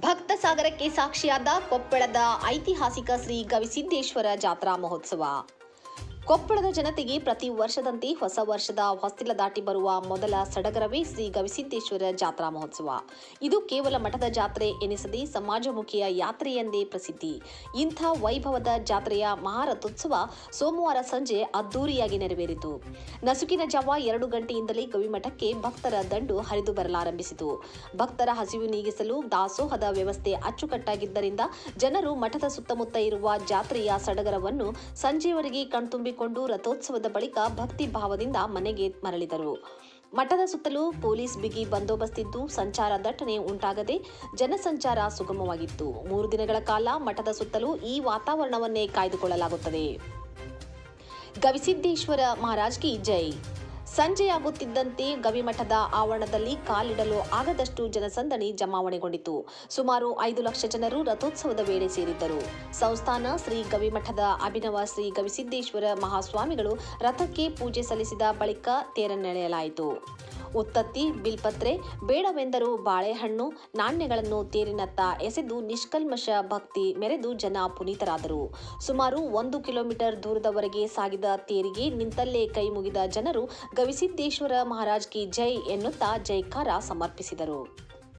ಭಕ್ತ ಸಾಗರಕ್ಕೆ ಸಾಕ್ಷಿಯಾದ ಕೊಪ್ಪಳದ ಐತಿಹಾಸಿಕ ಶ್ರೀ ಗವಿಸಿದ್ದೇಶ್ವರ ಜಾತ್ರಾ ಮಹೋತ್ಸವ. ಕೊಪ್ಪಳದ ಜನತೆಗೆ ಪ್ರತಿ ವರ್ಷದಂತೆ ಹೊಸ ವರ್ಷದ ಹೊಸ್ತಿಲ ದಾಟಿ ಬರುವ ಮೊದಲ ಸಡಗರವೇ ಶ್ರೀ ಗವಿಸಿದ್ದೇಶ್ವರ ಜಾತ್ರಾ ಮಹೋತ್ಸವ. ಇದು ಕೇವಲ ಮಠದ ಜಾತ್ರೆ ಎನಿಸದೆ ಸಮಾಜಮುಖಿಯ ಯಾತ್ರೆ ಎಂದೇ ಪ್ರಸಿದ್ಧಿ. ಇಂಥ ವೈಭವದ ಜಾತ್ರೆಯ ಮಹಾರಥೋತ್ಸವ ಸೋಮವಾರ ಸಂಜೆ ಅದ್ದೂರಿಯಾಗಿ ನೆರವೇರಿತು. ನಸುಕಿನ ಜಾವ 2 ಗಂಟೆಯಿಂದಲೇ ಗವಿಮಠಕ್ಕೆ ಭಕ್ತರ ದಂಡು ಹರಿದು ಬರಲಾರಂಭಿಸಿತು. ಭಕ್ತರ ಹಸಿವು ನೀಗಿಸಲು ದಾಸೋಹದ ವ್ಯವಸ್ಥೆ ಅಚ್ಚುಕಟ್ಟಾಗಿದ್ದರಿಂದ ಜನರು ಮಠದ ಸುತ್ತಮುತ್ತ ಇರುವ ಜಾತ್ರೆಯ ಸಡಗರವನ್ನು ಸಂಜೆಯವರೆಗೆ ಕಣ್ತುಂಬಿ ಕೊಂಡು ರಥೋತ್ಸವದ ಬಳಿಕ ಭಕ್ತಿ ಭಾವದಿಂದ ಮನೆಗೆ ಮರಳಿದರು. ಮಠದ ಸುತ್ತಲೂ ಪೊಲೀಸ್ ಬಿಗಿ ಬಂದೋಬಸ್ತಿದ್ದು ಸಂಚಾರ ದಟ್ಟಣೆ ಉಂಟಾಗದೆ ಜನಸಂಚಾರ ಸುಗಮವಾಗಿತ್ತು. 3 ದಿನಗಳ ಕಾಲ ಮಠದ ಸುತ್ತಲೂ ಈ ವಾತಾವರಣವನ್ನೇ ಕಾಯ್ದುಕೊಳ್ಳಲಾಗುತ್ತದೆ. ಗವಿಸಿದ್ದೇಶ್ವರ ಮಹಾರಾಜ್ಗೆ ಜೈ. ಸಂಜೆಯಾಗುತ್ತಿದ್ದಂತೆ ಗವಿಮಠದ ಆವರಣದಲ್ಲಿ ಕಾಲಿಡಲು ಆಗದಷ್ಟು ಜನಸಂದಣಿ ಜಮಾವಣೆಗೊಂಡಿತು. ಸುಮಾರು 5 ಲಕ್ಷ ಜನರು ರಥೋತ್ಸವದ ವೇಳೆ ಸೇರಿದ್ದರು. ಸಂಸ್ಥಾನ ಶ್ರೀ ಗವಿಮಠದ ಅಭಿನವ ಶ್ರೀ ಗವಿಸಿದ್ದೇಶ್ವರ ಮಹಾಸ್ವಾಮಿಗಳು ರಥಕ್ಕೆ ಪೂಜೆ ಸಲ್ಲಿಸಿದ ಬಳಿಕ ತೇರನ್ನೆಳೆಯಲಾಯಿತು. ಉತ್ತತ್ತಿ, ಬಿಲ್ಪತ್ರೆ, ಬೇಡವೆಂದರೂ ಬಾಳೆಹಣ್ಣು, ನಾಣ್ಯಗಳನ್ನು ತೇರಿನತ್ತ ಎಸೆದು ನಿಷ್ಕಲ್ಮಶ ಭಕ್ತಿ ಮೆರೆದು ಜನ ಪುನೀತರಾದರು. ಸುಮಾರು 1 ಕಿಲೋಮೀಟರ್ ದೂರದವರೆಗೆ ಸಾಗಿದ ತೇರಿಗೆ ನಿಂತಲ್ಲೇ ಕೈ ಮುಗಿದ ಜನರು ಗವಿಸಿದ್ದೇಶ್ವರ ಮಹಾರಾಜ್ಗೆ ಜೈ ಎನ್ನುತ್ತಾ ಜೈಕಾರ ಸಮರ್ಪಿಸಿದರು.